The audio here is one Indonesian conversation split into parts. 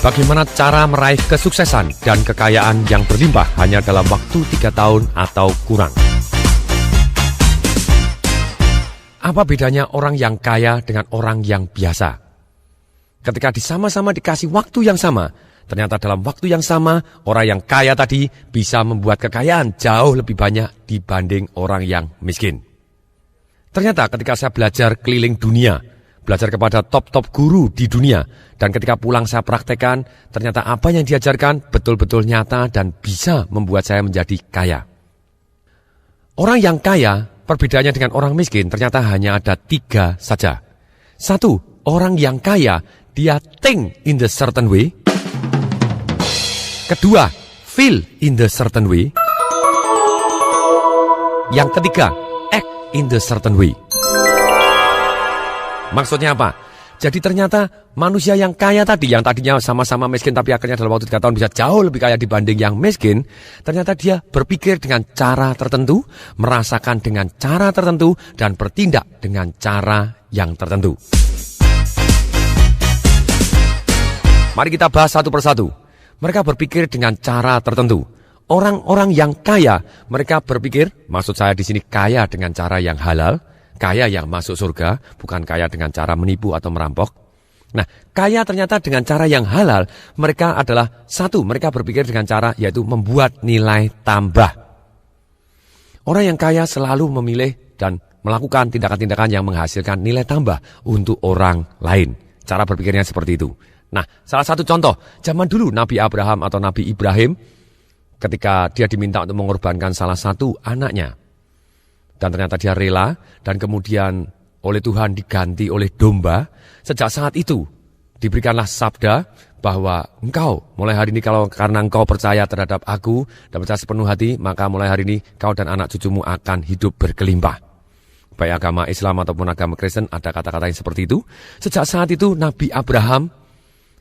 Bagaimana cara meraih kesuksesan dan kekayaan yang berlimpah hanya dalam waktu 3 tahun atau kurang? Apa bedanya orang yang kaya dengan orang yang biasa? Ketika sama-sama dikasih waktu yang sama, ternyata dalam waktu yang sama, orang yang kaya tadi bisa membuat kekayaan jauh lebih banyak dibanding orang yang miskin. Ternyata ketika saya belajar keliling dunia, belajar kepada top-top guru di dunia, dan ketika pulang saya praktekkan, ternyata apa yang diajarkan betul-betul nyata dan bisa membuat saya menjadi kaya. Orang yang kaya, perbedaannya dengan orang miskin, ternyata hanya ada 3 saja. 1, orang yang kaya, dia think in the certain way. Kedua, feel in the certain way. Yang ketiga, act in the certain way. Maksudnya apa? Jadi ternyata manusia yang kaya tadi, yang tadinya sama-sama miskin tapi akhirnya dalam waktu 3 tahun bisa jauh lebih kaya dibanding yang miskin, ternyata dia berpikir dengan cara tertentu, merasakan dengan cara tertentu, dan bertindak dengan cara yang tertentu. Mari kita bahas satu persatu. Mereka berpikir dengan cara tertentu. Orang-orang yang kaya, mereka berpikir, maksud saya di sini kaya dengan cara yang halal, kaya yang masuk surga, bukan kaya dengan cara menipu atau merampok. Nah, kaya ternyata dengan cara yang halal, mereka adalah 1, mereka berpikir dengan cara yaitu membuat nilai tambah. Orang yang kaya selalu memilih dan melakukan tindakan-tindakan yang menghasilkan nilai tambah untuk orang lain. Cara berpikirnya seperti itu. Nah, salah satu contoh, zaman dulu Nabi Abraham atau Nabi Ibrahim, ketika dia diminta untuk mengorbankan salah satu anaknya, dan ternyata dia rela, dan kemudian oleh Tuhan diganti oleh domba. Sejak saat itu diberikanlah sabda bahwa engkau mulai hari ini karena engkau percaya terhadap aku dan percaya sepenuh hati, maka mulai hari ini kau dan anak cucumu akan hidup berkelimpah. Baik agama Islam ataupun agama Kristen ada kata-kata yang seperti itu. Sejak saat itu Nabi Abraham,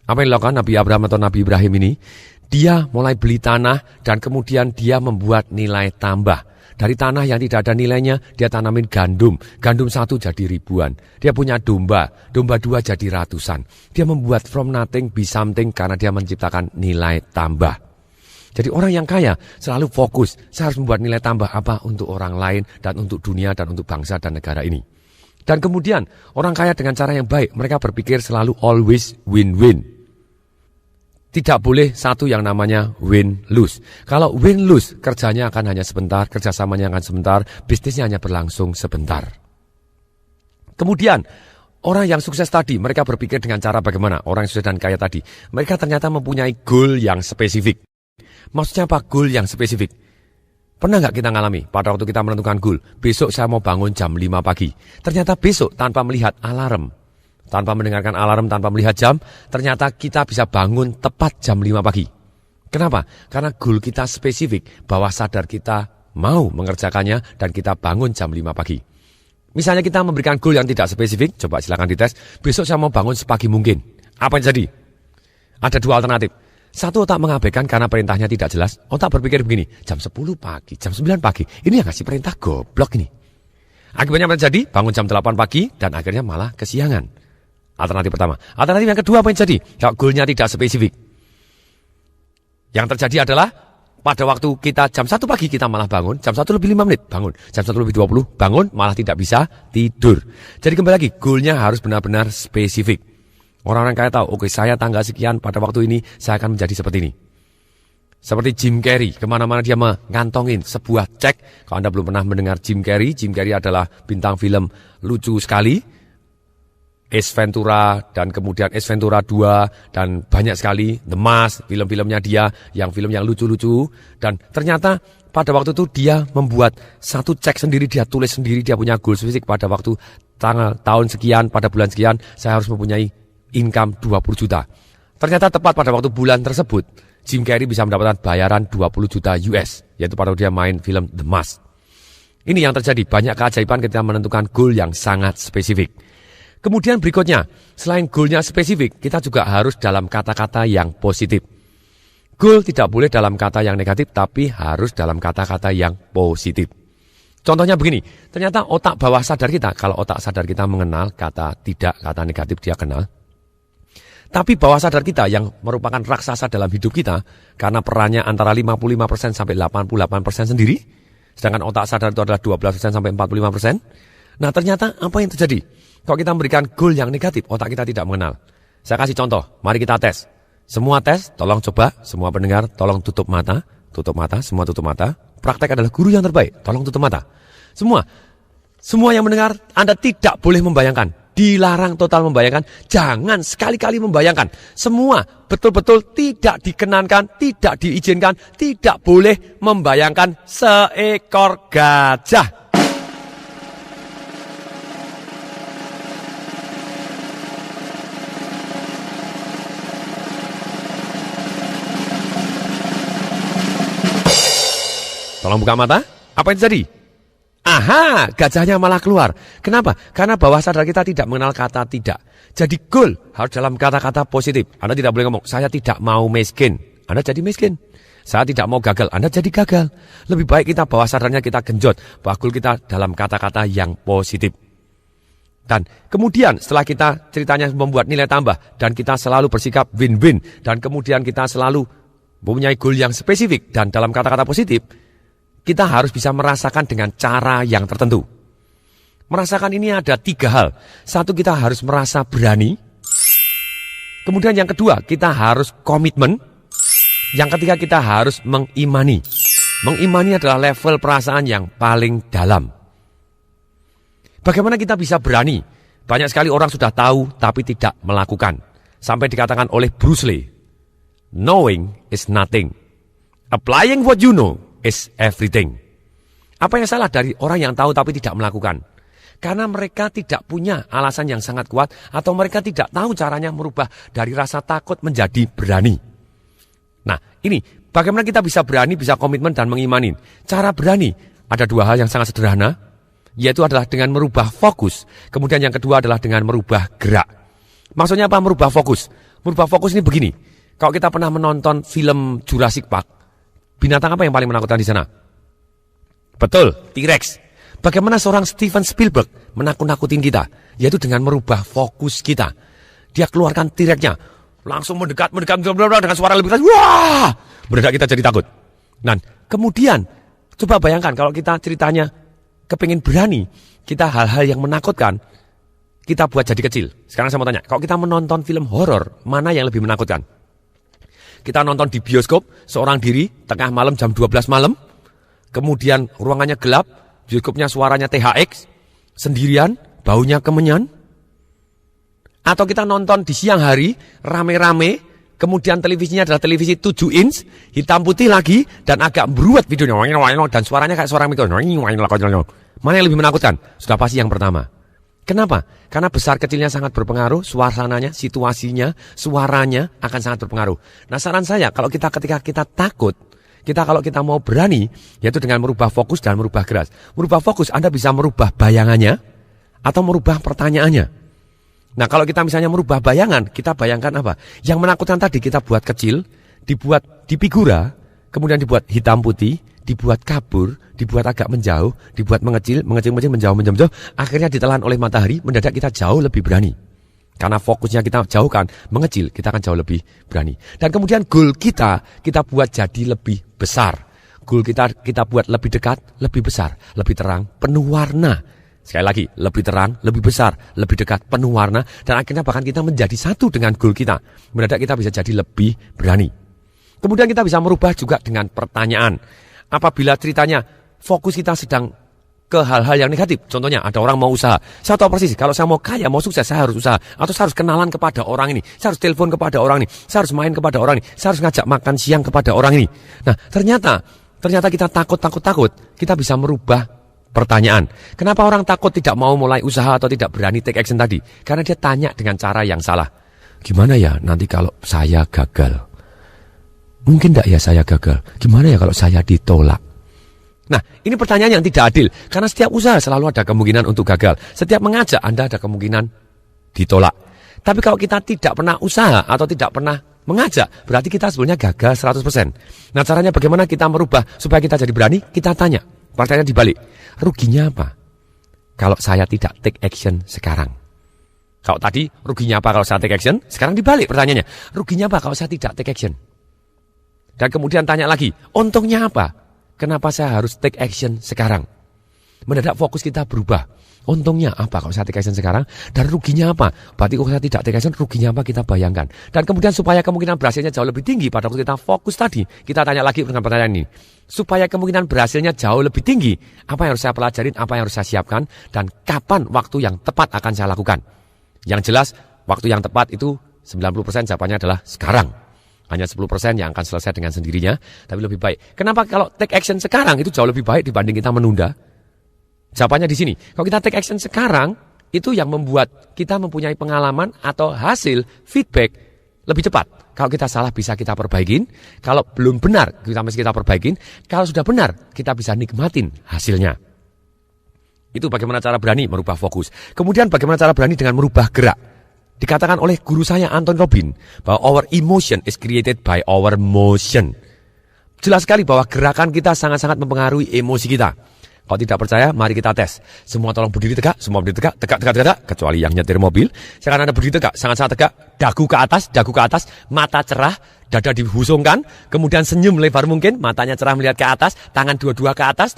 apa yang dilakukan Nabi Abraham atau Nabi Ibrahim ini? Dia mulai beli tanah dan kemudian dia membuat nilai tambah. Dari tanah yang tidak ada nilainya, dia tanamin gandum. Gandum 1 jadi ribuan. Dia punya domba 2 jadi ratusan. Dia membuat from nothing be something karena dia menciptakan nilai tambah. Jadi orang yang kaya selalu fokus, saya harus membuat nilai tambah apa untuk orang lain dan untuk dunia dan untuk bangsa dan negara ini. Dan kemudian orang kaya dengan cara yang baik, mereka berpikir selalu always win-win. Tidak boleh satu yang namanya win-lose. Kalau win-lose, kerjanya akan hanya sebentar, kerjasamanya akan sebentar, bisnisnya hanya berlangsung sebentar. Kemudian, orang yang sukses tadi, mereka berpikir dengan cara bagaimana? Orang yang sukses dan kaya tadi, mereka ternyata mempunyai goal yang spesifik. Maksudnya apa goal yang spesifik? Pernah nggak kita ngalami pada waktu kita menentukan goal, besok saya mau bangun jam 5 pagi. Ternyata besok tanpa melihat alarm, tanpa mendengarkan alarm, tanpa melihat jam, ternyata kita bisa bangun tepat jam 5 pagi. Kenapa? Karena goal kita spesifik, bawah sadar kita mau mengerjakannya dan kita bangun jam 5 pagi. Misalnya kita memberikan goal yang tidak spesifik, coba silakan dites, besok saya mau bangun sepagi mungkin. Apa yang jadi? Ada 2 alternatif. 1, otak mengabaikan karena perintahnya tidak jelas. Otak berpikir begini, jam 10 pagi, jam 9 pagi, ini yang ngasih perintah goblok ini. Akibatnya apa yang jadi? Bangun jam 8 pagi dan akhirnya malah kesiangan. Alternatif pertama. Alternatif yang kedua apa yang jadi? Kalau goalnya tidak spesifik. Yang terjadi adalah pada waktu kita jam 1 pagi kita malah bangun, jam 1 lebih 5 menit bangun, jam 1 lebih 20 bangun, malah tidak bisa tidur. Jadi kembali lagi, goalnya harus benar-benar spesifik. Orang-orang kaya tahu, oke, saya tanggal sekian pada waktu ini saya akan menjadi seperti ini. Seperti Jim Carrey, kemana-mana dia mengantongin sebuah cek. Kalau Anda belum pernah mendengar Jim Carrey adalah bintang film lucu sekali. Ace Ventura dan kemudian Ace Ventura 2 dan banyak sekali The Mask, film-filmnya dia yang film yang lucu-lucu. Dan ternyata pada waktu itu dia membuat satu cek sendiri, dia tulis sendiri, dia punya goal spesifik pada waktu tanggal tahun sekian, pada bulan sekian saya harus mempunyai income 20 juta. Ternyata tepat pada waktu bulan tersebut Jim Carrey bisa mendapatkan bayaran 20 juta US, yaitu pada waktu dia main film The Mask. Ini yang terjadi, banyak keajaiban ketika menentukan goal yang sangat spesifik. Kemudian berikutnya, selain goalnya spesifik, kita juga harus dalam kata-kata yang positif. Goal tidak boleh dalam kata yang negatif, tapi harus dalam kata-kata yang positif. Contohnya begini, ternyata otak bawah sadar kita, kalau otak sadar kita mengenal kata tidak, kata negatif dia kenal. Tapi bawah sadar kita yang merupakan raksasa dalam hidup kita, karena perannya antara 55% sampai 88% sendiri, sedangkan otak sadar itu adalah 12% sampai 45%. Nah ternyata apa yang terjadi? Kalau kita memberikan goal yang negatif, otak kita tidak mengenal. Saya kasih contoh, mari kita tes. Semua tes, tolong coba, semua pendengar, tolong tutup mata, semua tutup mata. Praktek adalah guru yang terbaik, tolong tutup mata. Semua yang mendengar, Anda tidak boleh membayangkan. Dilarang total membayangkan, jangan sekali-kali membayangkan. Semua betul-betul tidak dikenankan, tidak diizinkan, tidak boleh membayangkan seekor gajah. Tolong buka mata, apa yang terjadi? Aha, gajahnya malah keluar. Kenapa? Karena bawah sadar kita tidak mengenal kata tidak. Jadi goal harus dalam kata-kata positif. Anda tidak boleh ngomong, saya tidak mau miskin. Anda jadi miskin. Saya tidak mau gagal. Anda jadi gagal. Lebih baik kita bawah sadarnya kita genjot. Bahwa goal kita dalam kata-kata yang positif. Dan kemudian setelah kita ceritanya membuat nilai tambah. Dan kita selalu bersikap win-win. Dan kemudian kita selalu mempunyai goal yang spesifik. Dan dalam kata-kata positif, kita harus bisa merasakan dengan cara yang tertentu. Merasakan ini ada 3 hal. Satu, kita harus merasa berani. Kemudian yang kedua, kita harus komitmen. Yang ketiga, kita harus mengimani. Mengimani adalah level perasaan yang paling dalam. Bagaimana kita bisa berani? Banyak sekali orang sudah tahu tapi tidak melakukan. Sampai dikatakan oleh Bruce Lee, knowing is nothing. Applying what you know is everything. Apa yang salah dari orang yang tahu tapi tidak melakukan? Karena mereka tidak punya alasan yang sangat kuat atau mereka tidak tahu caranya merubah dari rasa takut menjadi berani. Nah, ini bagaimana kita bisa berani, bisa komitmen dan mengimani. Cara berani ada 2 hal yang sangat sederhana, yaitu adalah dengan merubah fokus. Kemudian yang kedua adalah dengan merubah gerak. Maksudnya apa merubah fokus? Merubah fokus ini begini. Kalau kita pernah menonton film Jurassic Park, binatang apa yang paling menakutkan di sana? Betul, T-Rex. Bagaimana seorang Steven Spielberg menakut-nakutin kita? Yaitu dengan merubah fokus kita. Dia keluarkan T-Rex-nya, langsung mendekat dengan suara lebih keras. Wah! Mendadak kita jadi takut. Dan kemudian, coba bayangkan kalau kita ceritanya kepingin berani, kita hal-hal yang menakutkan, kita buat jadi kecil. Sekarang saya mau tanya, kalau kita menonton film horor, mana yang lebih menakutkan? Kita nonton di bioskop, seorang diri, tengah malam jam 12 malam. Kemudian ruangannya gelap, bioskopnya suaranya THX, sendirian, baunya kemenyan. Atau kita nonton di siang hari, rame-rame, kemudian televisinya adalah televisi 7 inch, hitam putih lagi, dan agak beruat videonya, dan suaranya kayak suara mikro. Mana yang lebih menakutkan? Sudah pasti yang pertama. Kenapa? Karena besar kecilnya sangat berpengaruh, suasananya, situasinya, suaranya akan sangat berpengaruh. Nah saran saya, ketika kita takut, kalau kita mau berani, yaitu dengan merubah fokus dan merubah gerak. Merubah fokus, Anda bisa merubah bayangannya, atau merubah pertanyaannya. Nah kalau kita misalnya merubah bayangan, kita bayangkan apa? Yang menakutkan tadi kita buat kecil, dibuat di figura, kemudian dibuat hitam putih, dibuat kabur, dibuat agak menjauh, dibuat mengecil, menjauh, akhirnya ditelan oleh matahari, mendadak kita jauh lebih berani. Karena fokusnya kita jauhkan, mengecil, kita akan jauh lebih berani. Dan kemudian goal kita buat jadi lebih besar. Goal kita buat lebih dekat, lebih besar, lebih terang, penuh warna. Sekali lagi, lebih terang, lebih besar, lebih dekat, penuh warna, dan akhirnya bahkan kita menjadi satu dengan goal kita. Mendadak kita bisa jadi lebih berani. Kemudian kita bisa merubah juga dengan pertanyaan. Apabila ceritanya fokus kita sedang ke hal-hal yang negatif. Contohnya ada orang mau usaha. Saya tahu persis kalau saya mau kaya, mau sukses, saya harus usaha. Atau saya harus kenalan kepada orang ini. Saya harus telepon kepada orang ini. Saya harus main kepada orang ini. Saya harus ngajak makan siang kepada orang ini. Nah ternyata kita takut. Kita bisa merubah pertanyaan. Kenapa orang takut tidak mau mulai usaha atau tidak berani take action tadi? Karena dia tanya dengan cara yang salah. Gimana ya nanti kalau saya gagal? Mungkin tidak ya saya gagal? Gimana ya kalau saya ditolak? Nah, ini pertanyaan yang tidak adil. Karena setiap usaha selalu ada kemungkinan untuk gagal. Setiap mengajak Anda ada kemungkinan ditolak. Tapi kalau kita tidak pernah usaha atau tidak pernah mengajak, berarti kita sebenarnya gagal 100%. Nah, caranya bagaimana kita merubah supaya kita jadi berani? Kita tanya. Pertanyaan dibalik. Ruginya apa? Kalau saya tidak take action sekarang. Kalau tadi ruginya apa kalau saya take action? Sekarang dibalik pertanyaannya. Ruginya apa kalau saya tidak take action? Dan kemudian tanya lagi, untungnya apa? Kenapa saya harus take action sekarang? Mendadak fokus kita berubah. Untungnya apa kalau saya take action sekarang? Dan ruginya apa? Berarti kalau saya tidak take action, ruginya apa kita bayangkan. Dan kemudian supaya kemungkinan berhasilnya jauh lebih tinggi pada waktu kita fokus tadi, kita tanya lagi dengan pertanyaan ini. Supaya kemungkinan berhasilnya jauh lebih tinggi, apa yang harus saya pelajarin, apa yang harus saya siapkan, dan kapan waktu yang tepat akan saya lakukan. Yang jelas, waktu yang tepat itu 90% jawabannya adalah sekarang. Hanya 10% yang akan selesai dengan sendirinya, tapi lebih baik. Kenapa kalau take action sekarang itu jauh lebih baik dibanding kita menunda? Jawabannya di sini. Kalau kita take action sekarang, itu yang membuat kita mempunyai pengalaman atau hasil feedback lebih cepat. Kalau kita salah bisa kita perbaikin. Kalau belum benar, kita mesti kita perbaikin. Kalau sudah benar, kita bisa nikmatin hasilnya. Itu bagaimana cara berani merubah fokus. Kemudian bagaimana cara berani dengan merubah gerak. Dikatakan oleh guru saya Anton Robin bahwa our emotion is created by our motion. Jelas sekali bahwa gerakan kita sangat-sangat mempengaruhi emosi kita. Kalau tidak percaya, mari kita tes. Semua tolong berdiri tegak, semua berdiri tegak, tegak, kecuali yang nyetir mobil. Sekarang Anda berdiri tegak, sangat-sangat tegak, dagu ke atas, mata cerah, dada dihusungkan, kemudian senyum lebar mungkin, matanya cerah melihat ke atas, tangan dua-dua ke atas,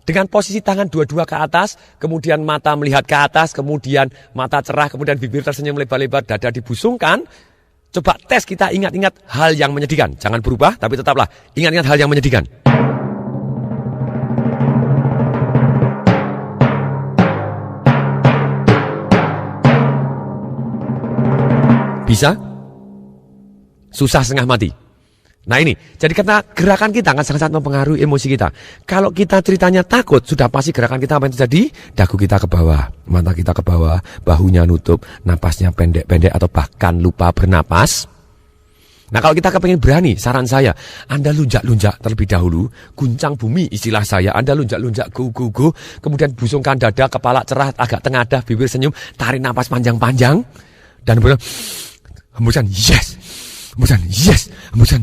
dengan posisi tangan dua-dua ke atas, kemudian mata melihat ke atas, kemudian mata cerah, kemudian bibir tersenyum lebar-lebar, dada dibusungkan. Coba tes, kita ingat-ingat hal yang menyedihkan. Jangan berubah, tapi tetaplah ingat-ingat hal yang menyedihkan. Bisa? Susah setengah mati. Nah ini, jadi karena gerakan kita akan sangat-sangat mempengaruhi emosi kita. Kalau kita ceritanya takut, sudah pasti gerakan kita apa yang terjadi? Dagu kita ke bawah, mata kita ke bawah, bahunya nutup, napasnya pendek-pendek atau bahkan lupa bernapas. Nah kalau kita kepengen berani, saran saya, Anda lunjak-lunjak terlebih dahulu, guncang bumi istilah saya, Anda lunjak-lunjak, go, kemudian busungkan dada, kepala cerah, agak tengadah, bibir senyum, tarik napas panjang-panjang, dan hembusan yes, hembusan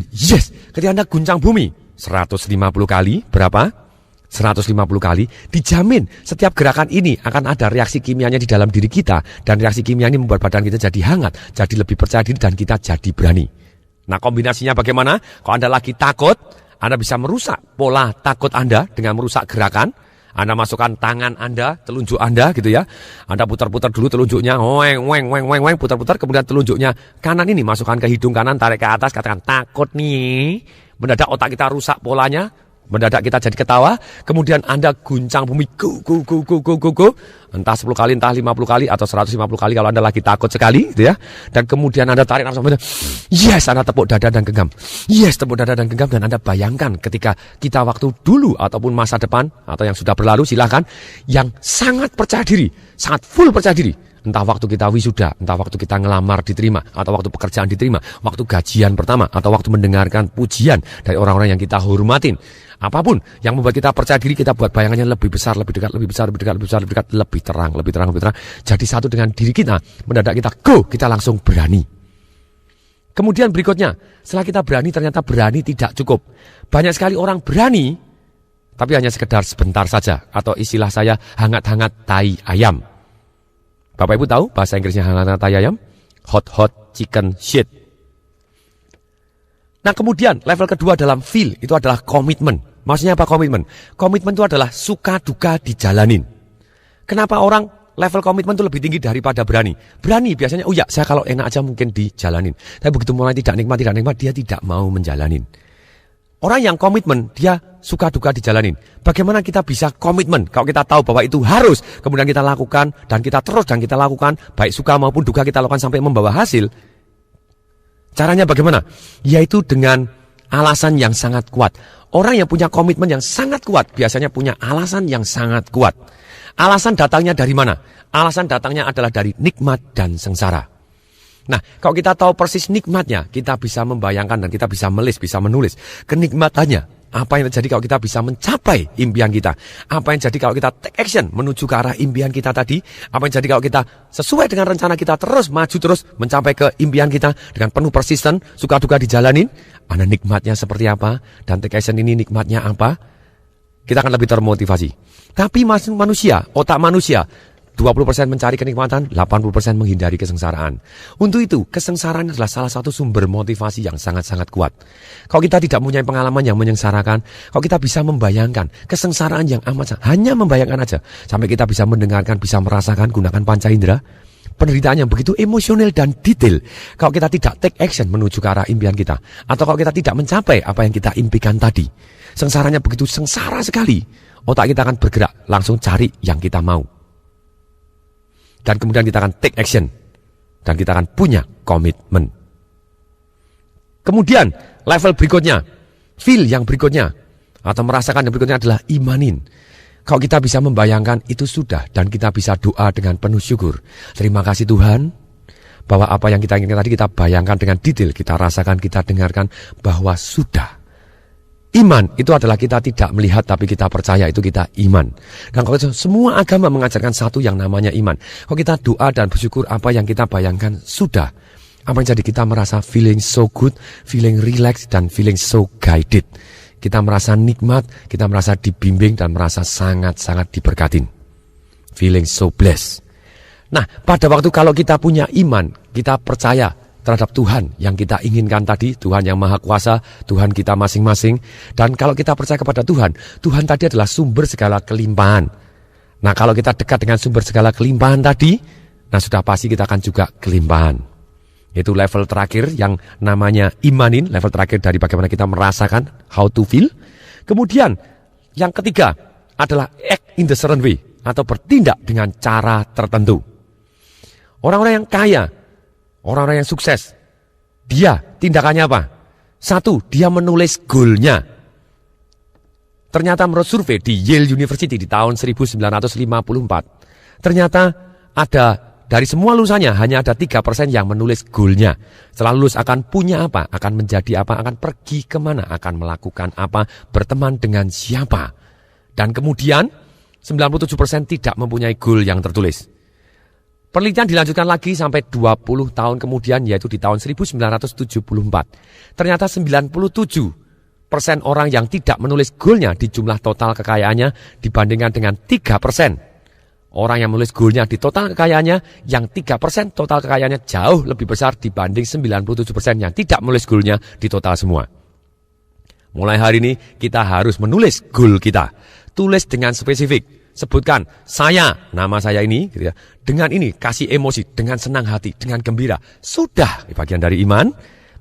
yes. Ketika Anda guncang bumi 150 kali, berapa? 150 kali, dijamin setiap gerakan ini akan ada reaksi kimianya di dalam diri kita. Dan reaksi kimia ini membuat badan kita jadi hangat, jadi lebih percaya diri, dan kita jadi berani. Nah kombinasinya bagaimana? Kalau Anda lagi takut, Anda bisa merusak pola takut Anda dengan merusak gerakan. Anda masukkan tangan Anda, telunjuk Anda gitu ya. Anda putar-putar dulu telunjuknya, weng, putar-putar, kemudian telunjuknya kanan ini masukkan ke hidung kanan, tarik ke atas, katakan takut nih. Mendadak otak kita rusak polanya, mendadak kita jadi ketawa. Kemudian Anda guncang bumi, go. Entah 10 kali, entah 50 kali, atau 150 kali kalau Anda lagi takut sekali gitu ya. Dan kemudian Anda tarik nafas, yes, Anda tepuk dada dan genggam. Yes, tepuk dada dan genggam. Dan Anda bayangkan ketika kita waktu dulu ataupun masa depan atau yang sudah berlalu, silahkan, yang sangat percaya diri, sangat full percaya diri. Entah waktu kita wisuda, entah waktu kita ngelamar diterima, atau waktu pekerjaan diterima, waktu gajian pertama, atau waktu mendengarkan pujian dari orang-orang yang kita hormatin. Apapun yang membuat kita percaya diri, kita buat bayangannya lebih besar, lebih dekat, lebih terang. Jadi satu dengan diri kita, mendadak kita go, kita langsung berani. Kemudian berikutnya, setelah kita berani, ternyata berani tidak cukup. Banyak sekali orang berani, tapi hanya sekedar sebentar saja, atau istilah saya hangat-hangat tai ayam. Bapak Ibu tahu bahasa Inggrisnya hangat-hangat tai ayam? Hot chicken shit. Nah kemudian level kedua dalam feel itu adalah komitmen. Maksudnya apa komitmen? Komitmen itu adalah suka duka dijalanin. Kenapa orang level komitmen itu lebih tinggi daripada berani? Berani biasanya, saya kalau enak aja mungkin dijalanin. Tapi begitu mulai tidak nikmat, dia tidak mau menjalanin. Orang yang komitmen, dia suka duka dijalanin. Bagaimana kita bisa komitmen? Kalau kita tahu bahwa itu harus, kemudian kita lakukan, dan kita terus dan kita lakukan, baik suka maupun duka kita lakukan sampai membawa hasil. Caranya bagaimana? Yaitu dengan alasan yang sangat kuat. Orang yang punya komitmen yang sangat kuat, biasanya punya alasan yang sangat kuat. Alasan datangnya dari mana? Alasan datangnya adalah dari nikmat dan sengsara. Nah, kalau kita tahu persis nikmatnya, kita bisa membayangkan dan kita bisa menulis kenikmatannya. Apa yang terjadi kalau kita bisa mencapai impian kita? Apa yang jadi kalau kita take action menuju ke arah impian kita tadi? Apa yang jadi kalau kita sesuai dengan rencana kita terus maju terus mencapai ke impian kita dengan penuh persisten, suka duka dijalanin? Mana nikmatnya seperti apa? Dan take action ini nikmatnya apa? Kita akan lebih termotivasi. Tapi manusia, otak manusia 20% mencari kenikmatan, 80% menghindari kesengsaraan. Untuk itu, kesengsaraan adalah salah satu sumber motivasi yang sangat-sangat kuat. Kalau kita tidak mempunyai pengalaman yang menyengsarakan, kalau kita bisa membayangkan kesengsaraan yang hanya membayangkan aja, sampai kita bisa mendengarkan, bisa merasakan, gunakan panca indera, penderitaan yang begitu emosional dan detail. Kalau kita tidak take action menuju ke arah impian kita, atau kalau kita tidak mencapai apa yang kita impikan tadi, sengsaranya begitu sengsara sekali, otak kita akan bergerak, langsung cari yang kita mau. Dan kemudian kita akan take action. Dan kita akan punya komitmen. Kemudian level berikutnya, feel yang berikutnya, atau merasakan yang berikutnya adalah imanin. Kalau kita bisa membayangkan itu sudah, dan kita bisa doa dengan penuh syukur. Terima kasih Tuhan, bahwa apa yang kita inginkan tadi kita bayangkan dengan detail, kita rasakan, kita dengarkan bahwa sudah. Iman itu adalah kita tidak melihat tapi kita percaya, itu kita iman. Dan kalau semua agama mengajarkan satu yang namanya iman. Kalau kita doa dan bersyukur apa yang kita bayangkan sudah. Apa yang jadi kita merasa feeling so good, feeling relaxed dan feeling so guided. Kita merasa nikmat, kita merasa dibimbing dan merasa sangat-sangat diberkatin. Feeling so blessed. Nah, pada waktu kalau kita punya iman, kita percaya terhadap Tuhan yang kita inginkan tadi, Tuhan yang Maha Kuasa, Tuhan kita masing-masing. Dan kalau kita percaya kepada Tuhan, Tuhan tadi adalah sumber segala kelimpahan. Nah, kalau kita dekat dengan sumber segala kelimpahan tadi, nah sudah pasti kita akan juga kelimpahan. Itu level terakhir yang namanya imanin, level terakhir dari bagaimana kita merasakan, how to feel. Kemudian, yang ketiga adalah act in the certain way, atau bertindak dengan cara tertentu. Orang-orang yang kaya, orang-orang yang sukses, dia tindakannya apa? Satu, dia menulis goalnya. Ternyata menurut survei di Yale University di tahun 1954, ternyata ada dari semua lulusannya hanya ada 3% yang menulis goalnya. Setelah lulus akan punya apa? Akan menjadi apa? Akan pergi kemana? Akan melakukan apa? Berteman dengan siapa? Dan kemudian 97% tidak mempunyai goal yang tertulis. Penelitian dilanjutkan lagi sampai 20 tahun kemudian, yaitu di tahun 1974. Ternyata 97% orang yang tidak menulis goalnya di jumlah total kekayaannya dibandingkan dengan 3%. Orang yang menulis goalnya di total kekayaannya, yang 3% total kekayaannya jauh lebih besar dibanding 97% yang tidak menulis goalnya di total semua. Mulai hari ini kita harus menulis goal kita. Tulis dengan spesifik. Sebutkan, saya, nama saya ini, gitu ya. Dengan ini, kasih emosi, dengan senang hati, dengan gembira. Sudah, bagian dari iman,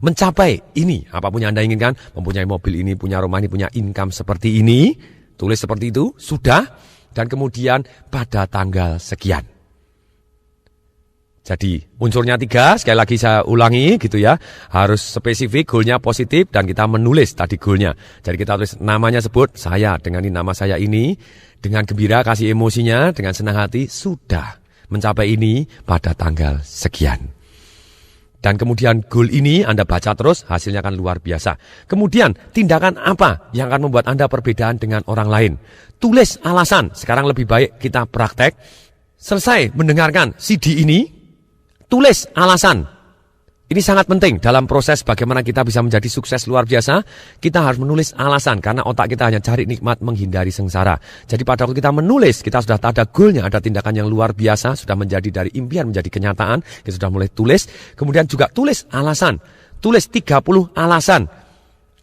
mencapai ini. Apapun yang Anda inginkan, mempunyai mobil ini, punya rumah ini, punya income seperti ini. Tulis seperti itu, sudah. Dan kemudian pada tanggal sekian. Jadi unsurnya 3, sekali lagi saya ulangi gitu ya. Harus spesifik, goalnya positif, dan kita menulis tadi goalnya. Jadi kita tulis namanya, sebut, saya, dengan ini nama saya ini. Dengan gembira, kasih emosinya, dengan senang hati, sudah mencapai ini pada tanggal sekian. Dan kemudian goal ini Anda baca terus, hasilnya akan luar biasa. Kemudian tindakan apa yang akan membuat Anda perbedaan dengan orang lain? Tulis alasan, sekarang lebih baik kita praktek. Selesai mendengarkan CD ini, tulis alasan. Ini sangat penting dalam proses bagaimana kita bisa menjadi sukses luar biasa. Kita harus menulis alasan, karena otak kita hanya cari nikmat, menghindari sengsara. Jadi pada waktu kita menulis, kita sudah ada goalnya, ada tindakan yang luar biasa, sudah menjadi dari impian menjadi kenyataan. Kita sudah mulai tulis, kemudian juga tulis alasan. Tulis 30 alasan.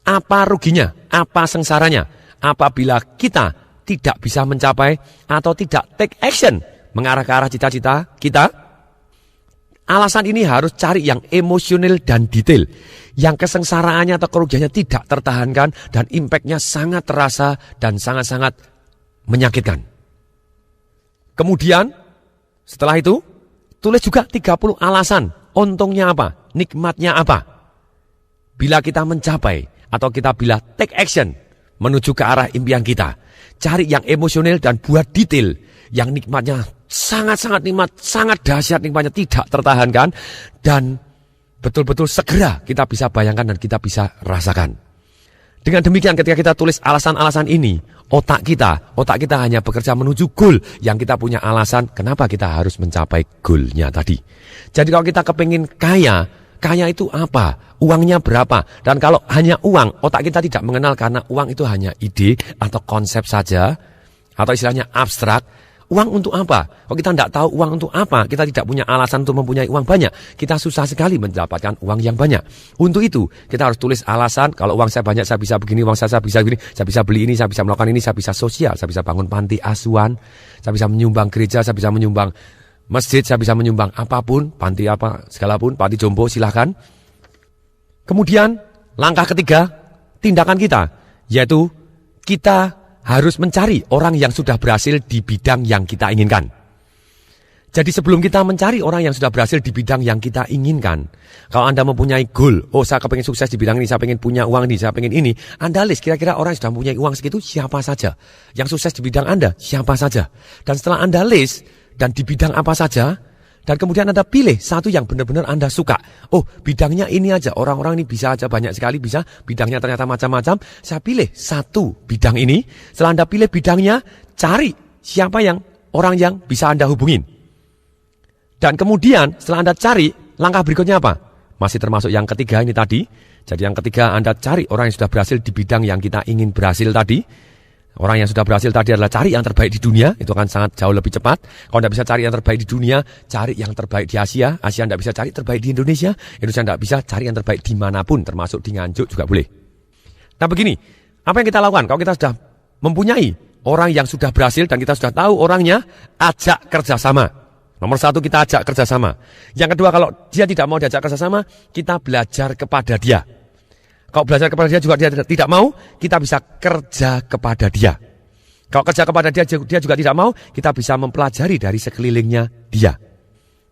Apa ruginya, apa sengsaranya, apabila kita tidak bisa mencapai atau tidak take action mengarah ke arah cita-cita kita. Alasan ini harus cari yang emosional dan detail, yang kesengsaraannya atau kerugiannya tidak tertahankan dan impactnya sangat terasa dan sangat-sangat menyakitkan. Kemudian setelah itu tulis juga 30 alasan, untungnya apa, nikmatnya apa. Bila kita mencapai atau kita bila take action menuju ke arah impian kita, cari yang emosional dan buat detail, yang nikmatnya sangat-sangat nikmat, sangat dahsyat nikmatnya, tidak tertahankan, dan betul-betul segera kita bisa bayangkan dan kita bisa rasakan. Dengan demikian ketika kita tulis alasan-alasan ini, otak kita hanya bekerja menuju goal yang kita punya alasan kenapa kita harus mencapai goalnya tadi. Jadi kalau kita kepingin kaya itu apa? Uangnya berapa? Dan kalau hanya uang, otak kita tidak mengenal, karena uang itu hanya ide atau konsep saja, atau istilahnya abstrak. Uang untuk apa? Kalau kita tidak tahu uang untuk apa, kita tidak punya alasan untuk mempunyai uang banyak, kita susah sekali mendapatkan uang yang banyak. Untuk itu, kita harus tulis alasan, kalau uang saya banyak, saya bisa begini, uang saya bisa begini, saya bisa beli ini, saya bisa melakukan ini, saya bisa sosial, saya bisa bangun panti asuhan, saya bisa menyumbang gereja, saya bisa menyumbang masjid, saya bisa menyumbang apapun, panti apa, segala pun, panti jompo, silahkan. Kemudian, langkah ketiga, tindakan kita, yaitu kita harus mencari orang yang sudah berhasil di bidang yang kita inginkan. Jadi sebelum kita mencari orang yang sudah berhasil di bidang yang kita inginkan, kalau Anda mempunyai goal, saya kepengen sukses di bidang ini, saya pengen punya uang ini, saya pengen ini, Anda list kira-kira orang yang sudah mempunyai uang segitu siapa saja. Yang sukses di bidang Anda siapa saja. Dan setelah Anda list, dan di bidang apa saja, dan kemudian Anda pilih satu yang benar-benar Anda suka. Bidangnya ini aja, orang-orang ini bisa aja, banyak sekali bisa, bidangnya ternyata macam-macam. Saya pilih satu bidang ini. Setelah Anda pilih bidangnya, cari siapa yang orang yang bisa Anda hubungin. Dan kemudian setelah Anda cari, langkah berikutnya apa? Masih termasuk yang ketiga ini tadi. Jadi yang ketiga Anda cari orang yang sudah berhasil di bidang yang kita ingin berhasil tadi. Orang yang sudah berhasil tadi adalah cari yang terbaik di dunia, itu akan sangat jauh lebih cepat. Kalau Anda bisa cari yang terbaik di dunia, cari yang terbaik di Asia. Asia Anda bisa cari terbaik di Indonesia. Indonesia Anda bisa cari yang terbaik dimanapun, termasuk di Nganjuk juga boleh. Nah begini, apa yang kita lakukan? Kalau kita sudah mempunyai orang yang sudah berhasil dan kita sudah tahu orangnya, ajak kerjasama. Nomor satu, kita ajak kerjasama. Yang kedua, kalau dia tidak mau diajak kerjasama, kita belajar kepada dia. Kalau belajar kepada dia juga dia tidak mau, kita bisa kerja kepada dia. Kalau kerja kepada dia juga tidak mau, kita bisa mempelajari dari sekelilingnya dia.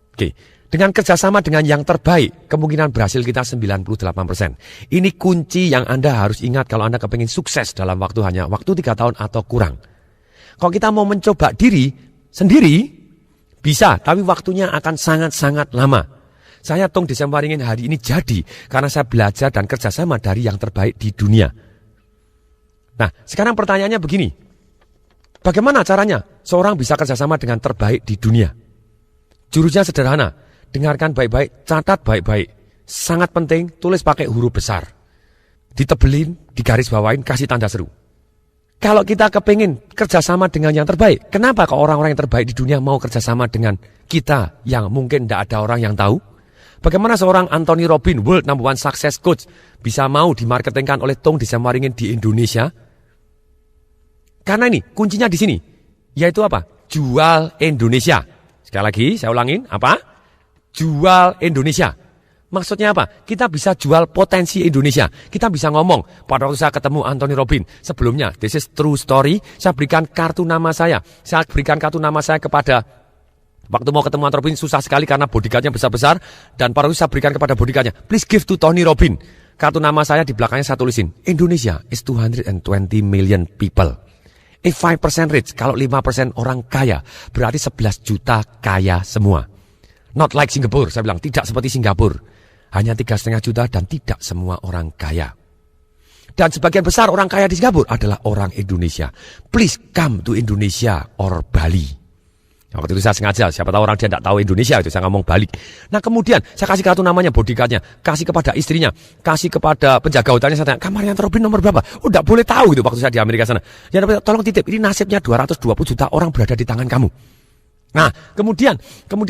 Oke, dengan kerjasama dengan yang terbaik, kemungkinan berhasil kita 98%. Ini kunci yang Anda harus ingat kalau Anda kepingin sukses dalam waktu 3 tahun atau kurang. Kalau kita mau mencoba diri sendiri, bisa, tapi waktunya akan sangat-sangat lama. Saya Tung Desemwaringin hari ini jadi karena saya belajar dan kerjasama dari yang terbaik di dunia. Nah, sekarang pertanyaannya begini. Bagaimana caranya seorang bisa kerjasama dengan terbaik di dunia? Jurusnya sederhana. Dengarkan baik-baik, catat baik-baik. Sangat penting, tulis pakai huruf besar. Ditebelin, digaris bawain, kasih tanda seru. Kalau kita kepingin kerjasama dengan yang terbaik, kenapa kok orang-orang yang terbaik di dunia mau kerjasama dengan kita yang mungkin tidak ada orang yang tahu? Bagaimana seorang Anthony Robbins, World Number One Success Coach, bisa mau dimarketingkan oleh Tung Desemwaringin di Indonesia? Karena ini, kuncinya di sini. Yaitu apa? Jual Indonesia. Sekali lagi, saya ulangin. Apa? Jual Indonesia. Maksudnya apa? Kita bisa jual potensi Indonesia. Kita bisa ngomong, pada waktu saya ketemu Anthony Robbins, sebelumnya, this is true story, saya berikan kartu nama saya. Saya berikan kartu nama saya kepada... Waktu mau ketemu Anthony Robbins susah sekali karena bodyguardnya besar-besar. Dan pada waktu saya berikan kepada bodyguardnya, please give to Tony Robbins. Kartu nama saya di belakangnya saya tulisin, Indonesia is 220 million people. If 5% rich, kalau 5% orang kaya, berarti 11 juta kaya semua. Not like Singapore, saya bilang, tidak seperti Singapura. Hanya 3,5 juta dan tidak semua orang kaya. Dan sebagian besar orang kaya di Singapura adalah orang Indonesia. Please come to Indonesia or Bali. Waktu itu saya sengaja, siapa tahu orang dia tidak tahu Indonesia, itu saya ngomong balik. Nah kemudian saya kasih kartu namanya, bodyguardnya, kasih kepada istrinya, kasih kepada penjaga hotelnya, saya tanya, kamarnya Anthony Robbins nomor berapa? Tidak boleh tahu gitu waktu saya di Amerika sana. Ya tolong titip, ini nasibnya 220 juta orang berada di tangan kamu. Nah, kemudian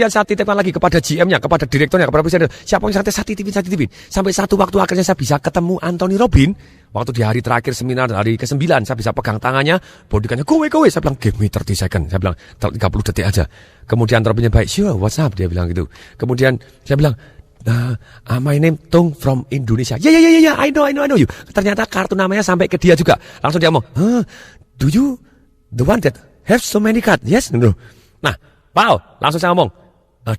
saya titipkan lagi kepada GM-nya, kepada direkturnya, kepada presiden. Siapa yang saya titipin. Sampai satu waktu akhirnya saya bisa ketemu Anthony Robbins. Waktu di hari terakhir seminar, hari ke-9, saya bisa pegang tangannya, bodyguardnya, go away. Saya bilang, give me 30 second. Saya bilang, 30 detik aja. Kemudian Robbins-nya baik, sure, what's up? Dia bilang gitu. Kemudian saya bilang, my name Tung from Indonesia. Yeah, I know you. Ternyata kartu namanya sampai ke dia juga. Langsung dia ngomong, do you the one that have so many cards? Yes, no. Nah, wow, langsung saya ngomong,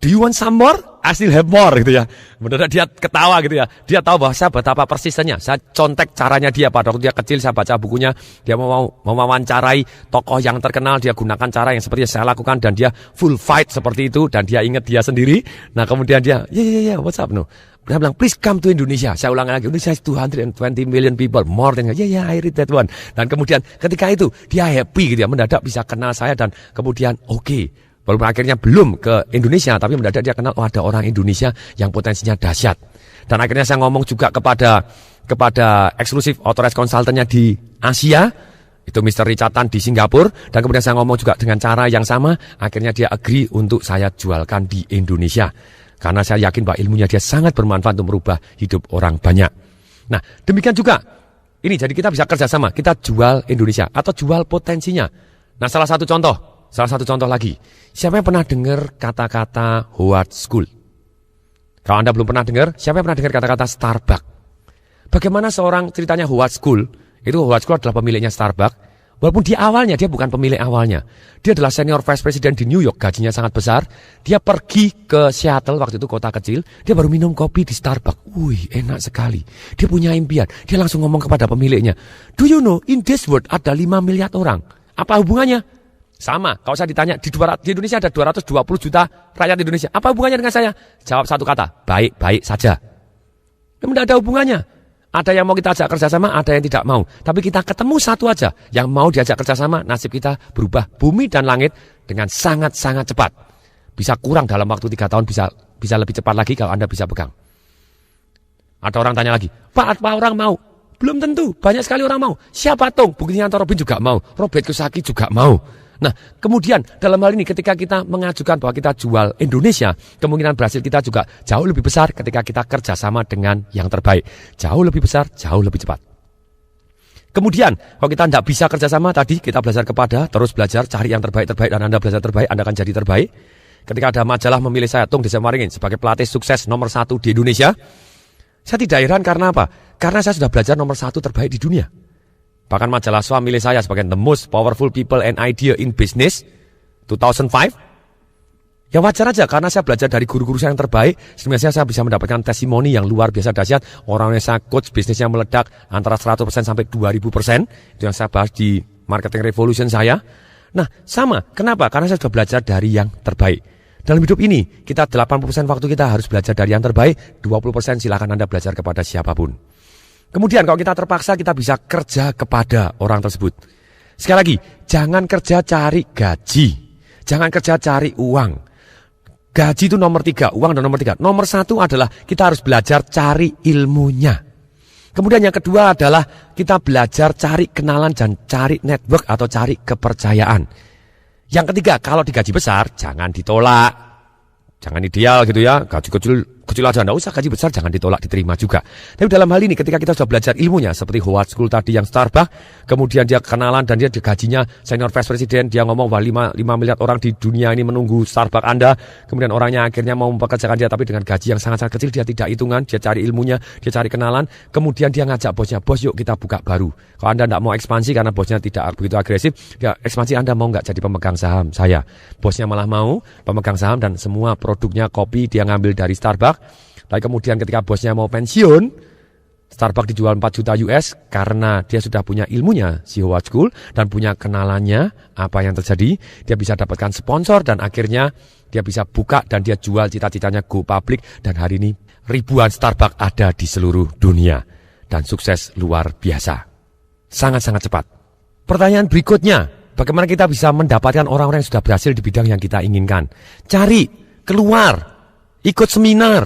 do you want some more? I still have more, gitu ya. Benar dia ketawa gitu ya. Dia tahu bahwa saya betapa persisnya. Saya contek caranya dia pada waktu dia kecil, saya baca bukunya. Dia mau mewawancarai tokoh yang terkenal, dia gunakan cara yang seperti yang saya lakukan dan dia full fight seperti itu dan dia ingat dia sendiri. Nah, kemudian dia, yeah, what's up no? Dia bilang, please come to Indonesia. Saya ulang lagi, Indonesia is 220 million people, more than, yeah, I read that one. Dan kemudian ketika itu dia happy gitu ya, mendadak bisa kenal saya dan kemudian oke. Walaupun akhirnya belum ke Indonesia, tapi mendadak dia kenal, ada orang Indonesia yang potensinya dahsyat. Dan akhirnya saya ngomong juga kepada eksklusif authorized consultant-nya di Asia. Itu Mr. Richard Tan di Singapura. Dan kemudian saya ngomong juga dengan cara yang sama. Akhirnya dia agree untuk saya jualkan di Indonesia. Karena saya yakin bahwa ilmunya dia sangat bermanfaat untuk merubah hidup orang banyak. Nah, demikian juga. Ini jadi kita bisa kerjasama. Kita jual Indonesia atau jual potensinya. Nah, salah satu contoh lagi. Siapa yang pernah dengar kata-kata Howard School? Kalau Anda belum pernah dengar, siapa yang pernah dengar kata-kata Starbucks? Bagaimana seorang ceritanya Howard School? Itu Howard School adalah pemiliknya Starbucks. Walaupun di awalnya dia bukan pemilik awalnya. Dia adalah senior vice president di New York, gajinya sangat besar. Dia pergi ke Seattle, waktu itu kota kecil. Dia baru minum kopi di Starbucks. Wih, enak sekali. Dia punya impian. Dia langsung ngomong kepada pemiliknya, "Do you know, in this world ada 5 miliar orang. Apa hubungannya?" Sama, kalau saya ditanya, di Indonesia ada 220 juta rakyat Indonesia. Apa hubungannya dengan saya? Jawab satu kata, baik-baik saja. Tidak ada hubungannya. Ada yang mau kita ajak kerjasama, ada yang tidak mau. Tapi kita ketemu satu aja. Yang mau diajak kerjasama, nasib kita berubah bumi dan langit dengan sangat-sangat cepat. Bisa kurang dalam waktu 3 tahun, bisa lebih cepat lagi kalau Anda bisa pegang. Ada orang tanya lagi, Pak, apa orang mau? Belum tentu, banyak sekali orang mau. Siapa Tung? Buktinya Robin juga mau. Robert Kiyosaki juga mau. Nah, kemudian dalam hal ini ketika kita mengajukan bahwa kita jual Indonesia, kemungkinan berhasil kita juga jauh lebih besar ketika kita kerjasama dengan yang terbaik. Jauh lebih besar, jauh lebih cepat. Kemudian, kalau kita tidak bisa kerjasama tadi, kita belajar kepada, terus belajar, cari yang terbaik, dan Anda belajar terbaik, Anda akan jadi terbaik. Ketika ada majalah memilih saya, Tung Desemaringin, sebagai pelatih sukses nomor 1 di Indonesia, saya tidak heran karena apa? Karena saya sudah belajar nomor 1 terbaik di dunia. Bahkan majalah SWA milih saya sebagai the most powerful people and idea in business 2005. Ya wajar aja karena saya belajar dari guru-guru saya yang terbaik. Sebenarnya saya bisa mendapatkan testimoni yang luar biasa dahsyat. Orang yang saya coach bisnisnya meledak antara 100% sampai 2000%. Itu yang saya bahas di Marketing Revolution saya. Nah sama, kenapa? Karena saya sudah belajar dari yang terbaik. Dalam hidup ini, kita 80% waktu kita harus belajar dari yang terbaik. 20% silakan Anda belajar kepada siapapun. Kemudian kalau kita terpaksa, kita bisa kerja kepada orang tersebut. Sekali lagi, jangan kerja cari gaji. Jangan kerja cari uang. Gaji itu nomor 3, uang dan nomor 3. Nomor 1 adalah kita harus belajar cari ilmunya. Kemudian yang kedua adalah kita belajar cari kenalan dan cari network atau cari kepercayaan. Yang ketiga, kalau digaji besar, jangan ditolak. Jangan ideal gitu ya, gaji kecil aja, enggak usah gaji besar, jangan ditolak, diterima juga. Tapi dalam hal ini ketika kita sudah belajar ilmunya, seperti Howard School tadi yang Starbucks, kemudian dia kenalan dan dia gajinya senior vice president, dia ngomong bahwa 5 miliar orang di dunia ini menunggu Starbucks Anda, kemudian orangnya akhirnya mau mempekerjakan dia, tapi dengan gaji yang sangat-sangat kecil, dia tidak hitungan, dia cari ilmunya, dia cari kenalan, kemudian dia ngajak bosnya, bos yuk kita buka baru. Kalau Anda tidak mau ekspansi karena bosnya tidak begitu agresif, ya ekspansi Anda mau nggak jadi pemegang saham saya. Bosnya malah mau pemegang saham dan semua produknya kopi dia ngambil dari Starbucks. Lalu kemudian ketika bosnya mau pensiun, Starbucks dijual 4 juta US karena dia sudah punya ilmunya, si Howard School, dan punya kenalannya apa yang terjadi. Dia bisa dapatkan sponsor dan akhirnya dia bisa buka dan dia jual cita-citanya go public. Dan hari ini ribuan Starbucks ada di seluruh dunia. Dan sukses luar biasa. Sangat-sangat cepat. Pertanyaan berikutnya, bagaimana kita bisa mendapatkan orang-orang yang sudah berhasil di bidang yang kita inginkan? Cari, keluar, ikut seminar,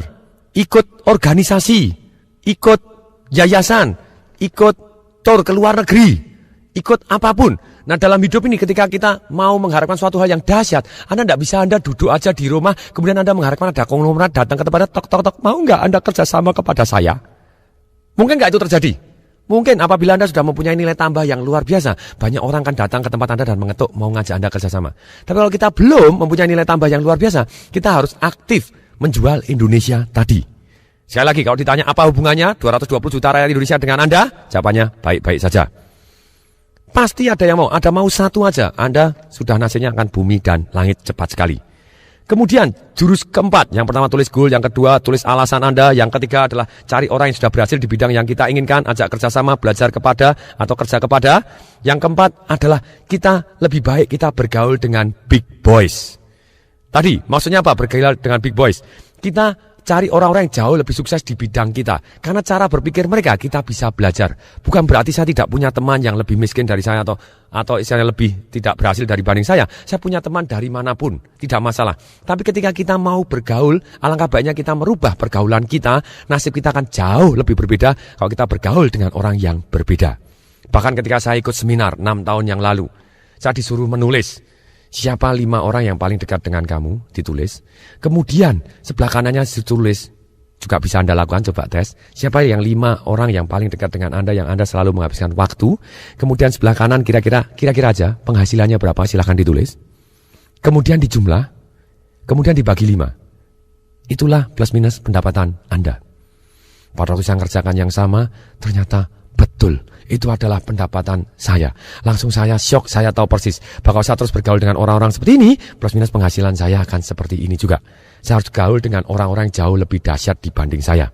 ikut organisasi, ikut yayasan, ikut tour ke luar negeri, ikut apapun. Nah dalam hidup ini ketika kita mau mengharapkan suatu hal yang dahsyat, Anda duduk aja di rumah, kemudian Anda mengharapkan ada konglomerat datang ke tempat tok, mau nggak Anda kerjasama kepada saya? Mungkin nggak itu terjadi? Mungkin apabila Anda sudah mempunyai nilai tambah yang luar biasa, banyak orang akan datang ke tempat Anda dan mengetuk mau ngajak Anda kerjasama. Tapi kalau kita belum mempunyai nilai tambah yang luar biasa, kita harus aktif menjual Indonesia tadi. Sekali lagi, kalau ditanya apa hubungannya 220 juta rakyat Indonesia dengan Anda, jawabannya baik-baik saja. Pasti ada yang mau, ada mau satu aja, Anda sudah nasibnya akan bumi dan langit cepat sekali. Kemudian jurus keempat, yang pertama tulis goal, yang kedua tulis alasan Anda, yang ketiga adalah cari orang yang sudah berhasil di bidang yang kita inginkan, ajak kerjasama, belajar kepada atau kerja kepada. Yang keempat adalah kita lebih baik kita bergaul dengan big boys. Tadi maksudnya apa bergaul dengan big boys? Kita cari orang-orang yang jauh lebih sukses di bidang kita. Karena cara berpikir mereka kita bisa belajar. Bukan berarti saya tidak punya teman yang lebih miskin dari saya atau istilahnya lebih tidak berhasil dibanding saya. Saya punya teman dari manapun, tidak masalah. Tapi ketika kita mau bergaul, alangkah baiknya kita merubah pergaulan kita. Nasib kita akan jauh lebih berbeda kalau kita bergaul dengan orang yang berbeda. Bahkan ketika saya ikut seminar 6 tahun yang lalu, saya disuruh menulis siapa 5 orang yang paling dekat dengan kamu, ditulis. Kemudian sebelah kanannya ditulis, juga bisa Anda lakukan, coba tes. Siapa yang 5 orang yang paling dekat dengan Anda, yang Anda selalu menghabiskan waktu. Kemudian sebelah kanan kira-kira aja penghasilannya berapa, silahkan ditulis. Kemudian dijumlah, kemudian dibagi 5. Itulah plus minus pendapatan Anda. Pada waktu saya kerjakan yang sama, ternyata betul. Itu adalah pendapatan saya. Langsung saya syok, saya tahu persis. Bahwa saya terus bergaul dengan orang-orang seperti ini, plus minus penghasilan saya akan seperti ini juga. Saya harus gaul dengan orang-orang yang jauh lebih dahsyat dibanding saya.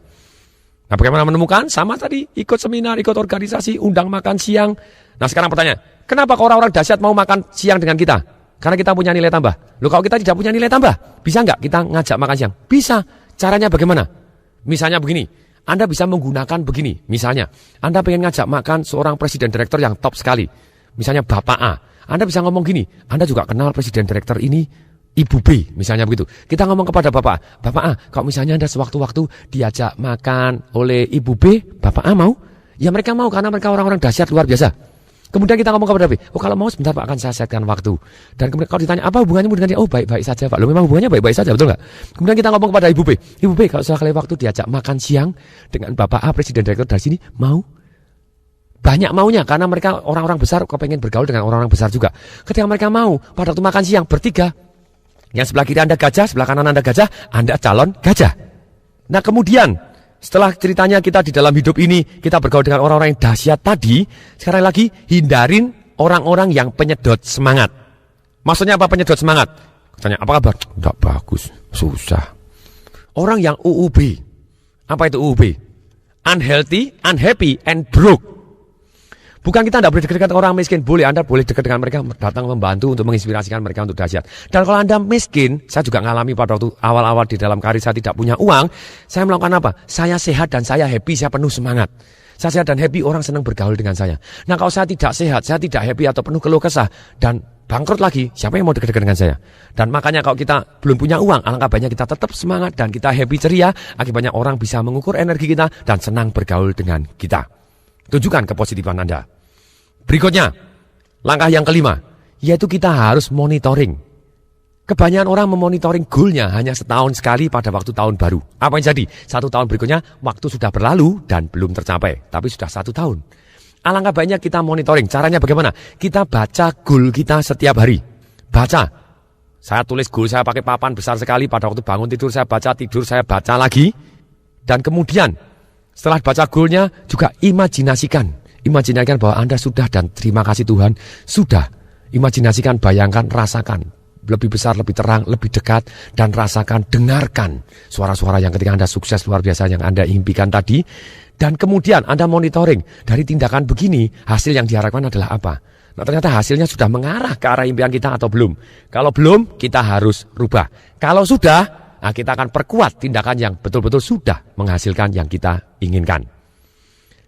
Nah, bagaimana menemukan? Sama tadi, ikut seminar, ikut organisasi, undang makan siang. Nah, sekarang pertanyaan, kenapa orang-orang dahsyat mau makan siang dengan kita? Karena kita punya nilai tambah. Loh, kalau kita tidak punya nilai tambah, bisa nggak kita ngajak makan siang? Bisa. Caranya bagaimana? Misalnya begini. Anda bisa menggunakan begini, misalnya Anda pengen ngajak makan seorang presiden direktur yang top sekali, misalnya Bapak A. Anda bisa ngomong gini, Anda juga kenal presiden direktur ini, Ibu B, misalnya begitu. Kita ngomong kepada Bapak A, Bapak A, kalau misalnya Anda sewaktu-waktu diajak makan oleh Ibu B, Bapak A mau? Ya mereka mau karena mereka orang-orang dahsyat luar biasa. Kemudian kita ngomong kepada B, oh kalau mau sebentar Pak akan saya setkan waktu. Dan kemudian kalau ditanya apa hubungannya dengan dia, oh baik-baik saja Pak. Loh memang hubungannya baik-baik saja, betul nggak? Kemudian kita ngomong kepada Ibu B, Ibu B kalau sekali waktu diajak makan siang dengan Bapak A, presiden direktur dari sini, mau? Banyak maunya karena mereka orang-orang besar kepengen bergaul dengan orang-orang besar juga. Ketika mereka mau, pada waktu makan siang bertiga, yang sebelah kiri Anda gajah, sebelah kanan Anda gajah, Anda calon gajah. Nah kemudian, setelah ceritanya kita di dalam hidup ini, kita bergaul dengan orang-orang yang dahsyat tadi, sekarang lagi hindarin orang-orang yang penyedot semangat. Maksudnya apa penyedot semangat? Tanya, apa kabar? Tidak bagus, susah. Orang yang UUB, apa itu UUB? Unhealthy, unhappy, and broke. Bukan kita tidak boleh dekat dengan orang miskin, boleh Anda boleh dekat dengan mereka, datang membantu untuk menginspirasikan mereka untuk dahsyat. Dan kalau Anda miskin, saya juga ngalami pada waktu awal-awal di dalam karir saya tidak punya uang, saya melakukan apa? Saya sehat dan saya happy, saya penuh semangat. Saya sehat dan happy, orang senang bergaul dengan saya. Nah kalau saya tidak sehat, saya tidak happy atau penuh keluh kesah dan bangkrut lagi, siapa yang mau dekat-dekat dengan saya? Dan makanya kalau kita belum punya uang, alangkah baiknya kita tetap semangat dan kita happy ceria, akibatnya orang bisa mengukur energi kita dan senang bergaul dengan kita. Tunjukkan kepositifan Anda. Berikutnya, langkah yang kelima, yaitu kita harus monitoring. Kebanyakan orang memonitoring goalnya hanya setahun sekali pada waktu tahun baru. Apa yang jadi? 1 tahun berikutnya, waktu sudah berlalu dan belum tercapai, tapi sudah 1 tahun. Alangkah baiknya kita monitoring. Caranya bagaimana? Kita baca goal kita setiap hari. Baca. Saya tulis goal saya pakai papan besar sekali, pada waktu bangun tidur saya baca, tidur saya baca lagi. Dan kemudian, setelah baca goalnya, juga imajinasikan. Imajinasikan bahwa Anda sudah dan terima kasih Tuhan, sudah. Imajinasikan, bayangkan, rasakan. Lebih besar, lebih terang, lebih dekat. Dan rasakan, dengarkan suara-suara yang ketika Anda sukses luar biasa yang Anda impikan tadi. Dan kemudian Anda monitoring. Dari tindakan begini, hasil yang diharapkan adalah apa? Nah ternyata hasilnya sudah mengarah ke arah impian kita atau belum. Kalau belum, kita harus rubah. Kalau sudah, nah kita akan perkuat tindakan yang betul-betul sudah menghasilkan yang kita inginkan.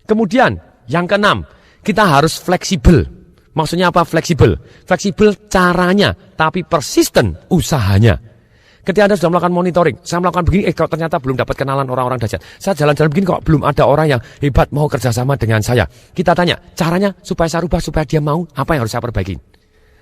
Kemudian, yang keenam, kita harus fleksibel. Maksudnya apa fleksibel? Fleksibel caranya, tapi persisten usahanya. Ketika Anda sudah melakukan monitoring, saya melakukan begini, kalau ternyata belum dapat kenalan orang-orang dahsyat. Saya jalan-jalan begini kok belum ada orang yang hebat mau kerjasama dengan saya. Kita tanya, caranya supaya saya rubah, supaya dia mau, apa yang harus saya perbaiki?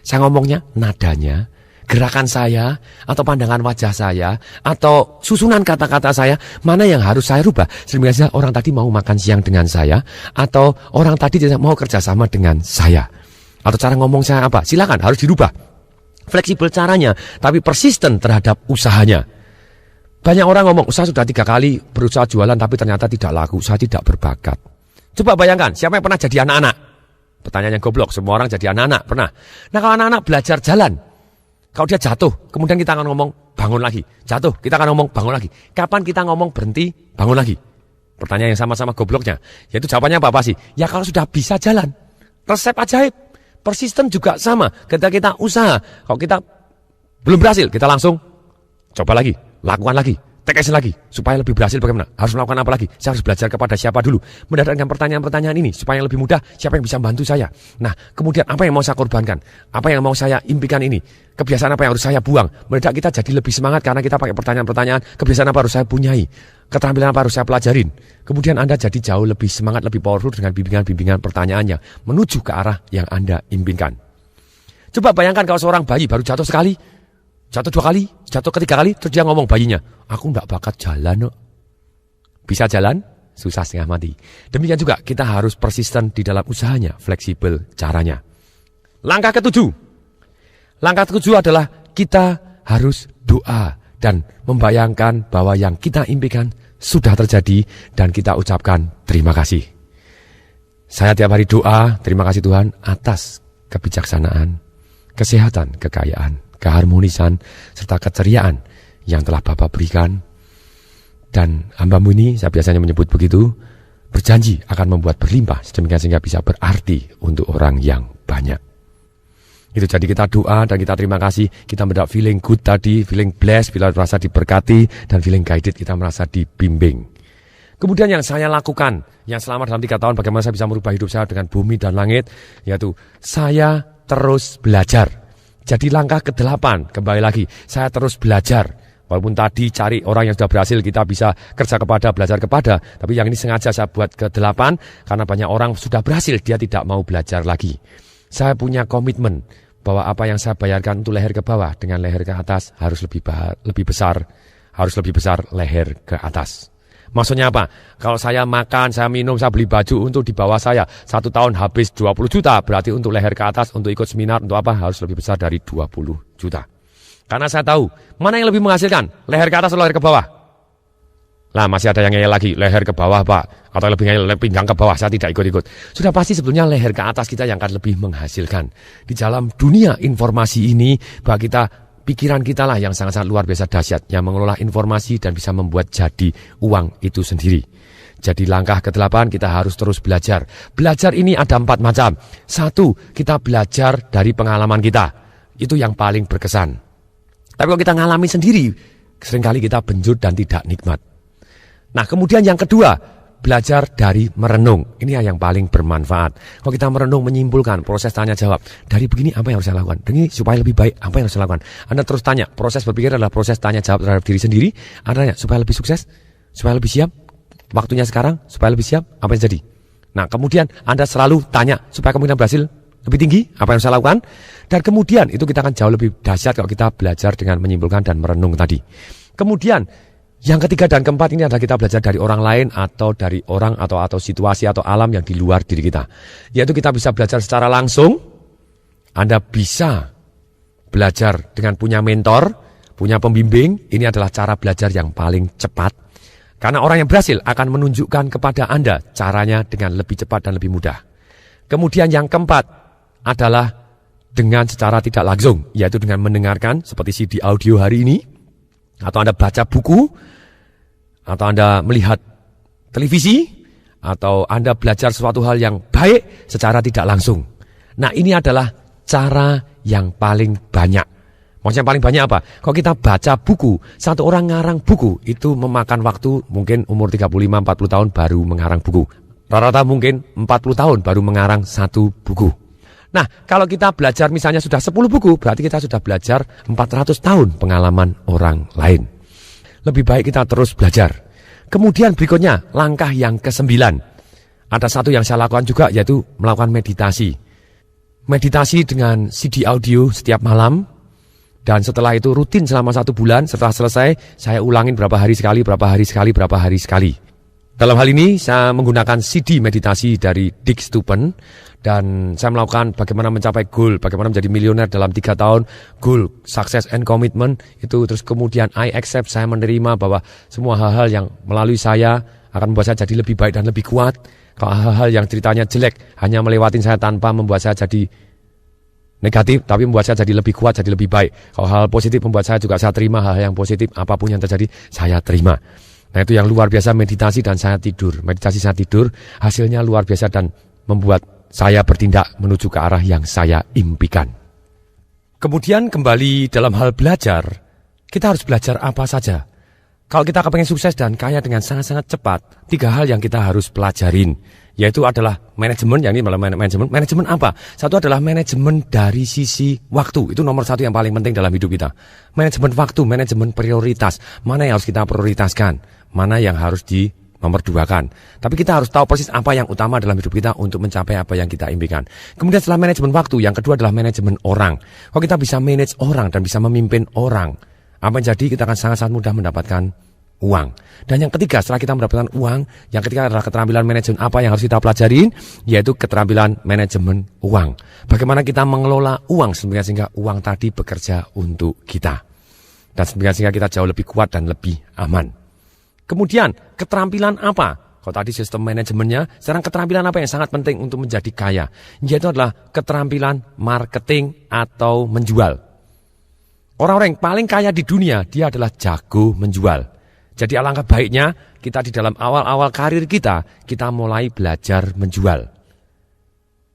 Saya ngomongnya, nadanya, gerakan saya, atau pandangan wajah saya, atau susunan kata-kata saya, mana yang harus saya rubah? Sehingga orang tadi mau makan siang dengan saya, atau orang tadi mau kerjasama dengan saya. Atau cara ngomong saya apa? Silakan, harus dirubah. Fleksibel caranya, tapi persisten terhadap usahanya. Banyak orang ngomong, saya sudah 3 kali berusaha jualan, tapi ternyata tidak laku, saya tidak berbakat. Coba bayangkan, siapa yang pernah jadi anak-anak? Pertanyaan yang goblok, semua orang jadi anak-anak, pernah. Nah kalau anak-anak belajar jalan, kalau dia jatuh, kemudian kita akan ngomong bangun lagi. Jatuh, kita akan ngomong bangun lagi. Kapan kita ngomong berhenti, bangun lagi? Pertanyaan yang sama-sama gobloknya. Yaitu jawabannya apa sih? Ya kalau sudah bisa jalan. Resep ajaib. Persisten juga sama. Ketika kita usaha, kalau kita belum berhasil, kita langsung coba lagi, lakukan lagi. TKS lagi, supaya lebih berhasil bagaimana? Harus melakukan apa lagi? Saya harus belajar kepada siapa dulu? Mendatangkan pertanyaan-pertanyaan ini, supaya lebih mudah, siapa yang bisa membantu saya? Nah, kemudian apa yang mau saya korbankan? Apa yang mau saya impikan ini? Kebiasaan apa yang harus saya buang? Mendadak kita jadi lebih semangat karena kita pakai pertanyaan-pertanyaan, kebiasaan apa harus saya punyai? Keterampilan apa harus saya pelajarin? Kemudian Anda jadi jauh lebih semangat, lebih powerful dengan bimbingan-bimbingan pertanyaan yang menuju ke arah yang Anda impikan. Coba bayangkan kalau seorang bayi baru jatuh sekali, jatuh 2 kali, jatuh ketiga kali, terus dia ngomong bayinya, aku enggak bakat jalan. Bisa jalan? Susah setengah mati. Demikian juga kita harus persisten di dalam usahanya, fleksibel caranya. Langkah ketujuh adalah kita harus doa dan membayangkan bahwa yang kita impikan sudah terjadi dan kita ucapkan terima kasih. Saya tiap hari doa, terima kasih Tuhan atas kebijaksanaan, kesehatan, kekayaan, keharmonisan, serta keceriaan yang telah Bapa berikan. Dan hamba-Mu ini, saya biasanya menyebut begitu, berjanji akan membuat berlimpah, sedemikian sehingga bisa berarti untuk orang yang banyak. Itu jadi kita doa dan kita terima kasih, kita mendapat feeling good tadi, feeling blessed, bila merasa diberkati, dan feeling guided, kita merasa dibimbing. Kemudian yang saya lakukan, yang selama dalam 3 tahun, bagaimana saya bisa merubah hidup saya dengan bumi dan langit, yaitu saya terus belajar. Jadi langkah ke-8, kembali lagi, saya terus belajar. Walaupun tadi cari orang yang sudah berhasil, kita bisa kerja kepada, belajar kepada. Tapi yang ini sengaja saya buat ke-8, karena banyak orang sudah berhasil, dia tidak mau belajar lagi. Saya punya komitmen bahwa apa yang saya bayarkan untuk leher ke bawah, dengan leher ke atas harus lebih besar, harus lebih besar leher ke atas. Maksudnya apa? Kalau saya makan, saya minum, saya beli baju untuk di bawah saya, 1 tahun habis 20 juta, berarti untuk leher ke atas, untuk ikut seminar, untuk apa? Harus lebih besar dari 20 juta. Karena saya tahu, mana yang lebih menghasilkan? Leher ke atas atau leher ke bawah? Lah masih ada yang ngeyel lagi, leher ke bawah Pak, atau lebih ngeyel pinggang ke bawah, saya tidak ikut-ikut. Sudah pasti sebetulnya leher ke atas kita yang akan lebih menghasilkan. Di dalam dunia informasi ini, bahwa kita, pikiran kita lah yang sangat-sangat luar biasa dahsyat, yang mengelola informasi dan bisa membuat jadi uang itu sendiri. Jadi langkah ke-8 kita harus terus belajar. Belajar ini ada 4 macam. 1, kita belajar dari pengalaman kita. Itu yang paling berkesan. Tapi kalau kita ngalami sendiri, seringkali kita benjut dan tidak nikmat. Nah kemudian yang kedua, belajar dari merenung. Ini yang paling bermanfaat. Kalau kita merenung, menyimpulkan proses tanya jawab. Dari begini apa yang harus saya lakukan? Ini supaya lebih baik, apa yang harus saya lakukan? Anda terus tanya. Proses berpikir adalah proses tanya jawab terhadap diri sendiri. Anda tanya, supaya lebih sukses? Supaya lebih siap? Waktunya sekarang? Supaya lebih siap? Apa yang jadi? Nah kemudian Anda selalu tanya, supaya kemungkinan berhasil lebih tinggi, apa yang harus saya lakukan? Dan kemudian itu kita akan jauh lebih dahsyat kalau kita belajar dengan menyimpulkan dan merenung tadi. Kemudian yang ketiga dan keempat ini adalah kita belajar dari orang lain atau dari orang atau situasi atau alam yang di luar diri kita. Yaitu kita bisa belajar secara langsung. Anda bisa belajar dengan punya mentor, punya pembimbing. Ini adalah cara belajar yang paling cepat. Karena orang yang berhasil akan menunjukkan kepada Anda caranya dengan lebih cepat dan lebih mudah. Kemudian yang keempat adalah dengan secara tidak langsung, yaitu dengan mendengarkan seperti CD audio hari ini, atau Anda baca buku, atau Anda melihat televisi, atau Anda belajar sesuatu hal yang baik secara tidak langsung. Nah ini adalah cara yang paling banyak. Maksudnya paling banyak apa? Kalau kita baca buku, satu orang ngarang buku, itu memakan waktu mungkin umur 35-40 tahun baru mengarang buku. Rata-rata mungkin 40 tahun baru mengarang 1 buku. Nah kalau kita belajar misalnya sudah 10 buku, berarti kita sudah belajar 400 tahun pengalaman orang lain. Lebih baik kita terus belajar. Kemudian berikutnya, langkah yang ke-9. Ada satu yang saya lakukan juga, yaitu melakukan meditasi. Meditasi dengan CD audio setiap malam. Dan setelah itu rutin selama 1 bulan. Setelah selesai, saya ulangin berapa hari sekali. Dalam hal ini, saya menggunakan CD meditasi dari Dick Stupen. Dan saya melakukan bagaimana mencapai goal, bagaimana menjadi miliuner dalam 3 tahun, goal, success and commitment, itu terus kemudian I accept, saya menerima bahwa semua hal-hal yang melalui saya akan membuat saya jadi lebih baik dan lebih kuat. Kalau hal-hal yang ceritanya jelek, hanya melewatin saya tanpa membuat saya jadi negatif, tapi membuat saya jadi lebih kuat, jadi lebih baik. Kalau hal positif membuat saya juga saya terima, hal yang positif, apapun yang terjadi, saya terima. Nah itu yang luar biasa meditasi dan saya tidur. Meditasi saya tidur, hasilnya luar biasa dan membuat saya bertindak menuju ke arah yang saya impikan. Kemudian kembali dalam hal belajar, kita harus belajar apa saja. Kalau kita kepengen sukses dan kaya dengan sangat-sangat cepat, 3 hal yang kita harus pelajarin, yaitu adalah manajemen, yang ini malah manajemen apa? Satu adalah manajemen dari sisi waktu, itu nomor 1 yang paling penting dalam hidup kita. Manajemen waktu, manajemen prioritas, mana yang harus kita prioritaskan, mana yang harus di nomor 2 kan. Tapi kita harus tahu persis apa yang utama dalam hidup kita untuk mencapai apa yang kita impikan. Kemudian setelah manajemen waktu, yang kedua adalah manajemen orang. Kalau kita bisa manage orang dan bisa memimpin orang, apa yang jadi kita akan sangat-sangat mudah mendapatkan uang. Dan yang ketiga, setelah kita mendapatkan uang, yang ketiga adalah keterampilan manajemen apa yang harus kita pelajarin, yaitu keterampilan manajemen uang. Bagaimana kita mengelola uang sehingga uang tadi bekerja untuk kita. Dan sehingga kita jauh lebih kuat dan lebih aman. Kemudian, keterampilan apa? Kalau tadi sistem manajemennya, sekarang keterampilan apa yang sangat penting untuk menjadi kaya? Yaitu adalah keterampilan marketing atau menjual. Orang-orang yang paling kaya di dunia, dia adalah jago menjual. Jadi alangkah baiknya kita di dalam awal-awal karir kita mulai belajar menjual.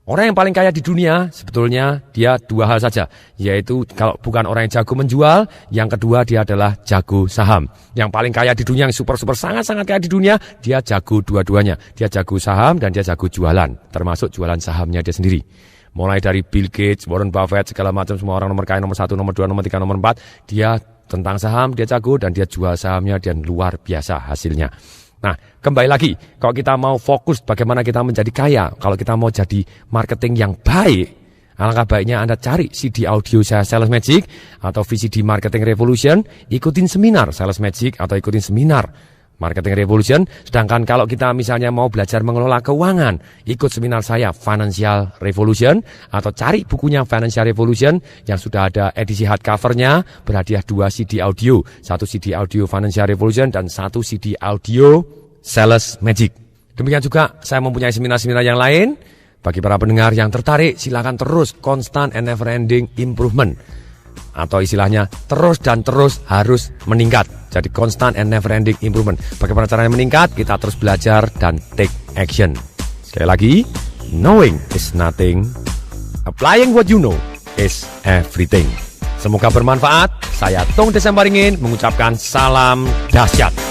Orang yang paling kaya di dunia sebetulnya dia 2 hal saja, yaitu kalau bukan orang yang jago menjual, yang kedua dia adalah jago saham. Yang paling kaya di dunia, yang super sangat-sangat kaya di dunia, dia jago dua-duanya. Dia jago saham dan dia jago jualan, termasuk jualan sahamnya dia sendiri. Mulai dari Bill Gates, Warren Buffett, segala macam semua orang nomor kaya, nomor 1, nomor 2, nomor 3, nomor 4, dia tentang saham, dia jago dan dia jual sahamnya dan luar biasa hasilnya. Nah, kembali lagi, kalau kita mau fokus bagaimana kita menjadi kaya, kalau kita mau jadi marketing yang baik, alangkah baiknya Anda cari CD audio saya Sales Magic atau VCD Marketing Revolution, ikutin seminar Sales Magic atau ikutin seminar Marketing Revolution. Sedangkan kalau kita misalnya mau belajar mengelola keuangan, ikut seminar saya Financial Revolution atau cari bukunya Financial Revolution yang sudah ada edisi hardcovernya, berhadiah 2 CD audio, 1 CD audio Financial Revolution dan 1 CD audio Sales Magic. Demikian juga saya mempunyai seminar-seminar yang lain. Bagi para pendengar yang tertarik, silakan terus constant and never ending improvement. Atau istilahnya terus dan terus harus meningkat. Jadi constant and never ending improvement. Bagaimana caranya meningkat? Kita terus belajar dan take action. Sekali lagi, knowing is nothing, applying what you know is everything. Semoga bermanfaat. Saya Tung Desembaringin mengucapkan salam dahsyat.